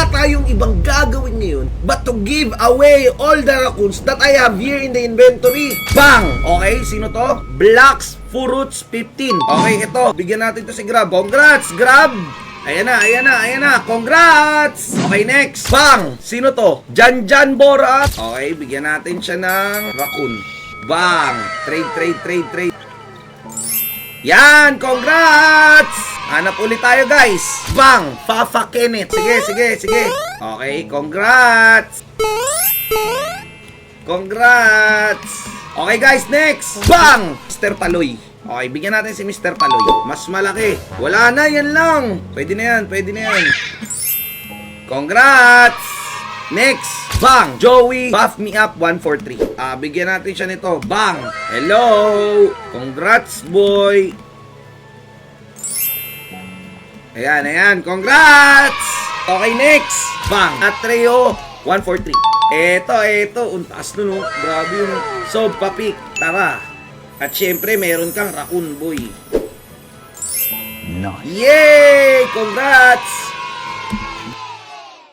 wala tayong ibang gagawin ngayon but to give away all the raccoons that I have here in the inventory. Bang! Okay, sino to? Blacks Fruits 15. Okay, ito. Bigyan natin to si Grab. Congrats, Grab! Ayan na. Congrats! Okay, next. Bang! Sino to? Janjan Bora. Okay, bigyan natin siya ng raccoon. Bang! Trade. Yan! Congrats! Hanap ulit tayo, guys. Bang! Fafa Kenneth. Sige. Okay, congrats! Okay, guys, next. Bang! Mr. Taloy. Okay, bigyan natin si Mr. Taloy. Mas malaki. Wala na, yan lang. Pwede na yan. Congrats! Next. Bang! Joey, buff me up 143. Bigyan natin siya nito. Bang! Hello! Congrats, boy! Ayan. Congrats! Okay, next. Bang! Atreo 143. Eto. Untas nun, no? Grabe yun. So, papik. Tara. At syempre, meron kang raccoon, boy. Nice. Yay! Congrats!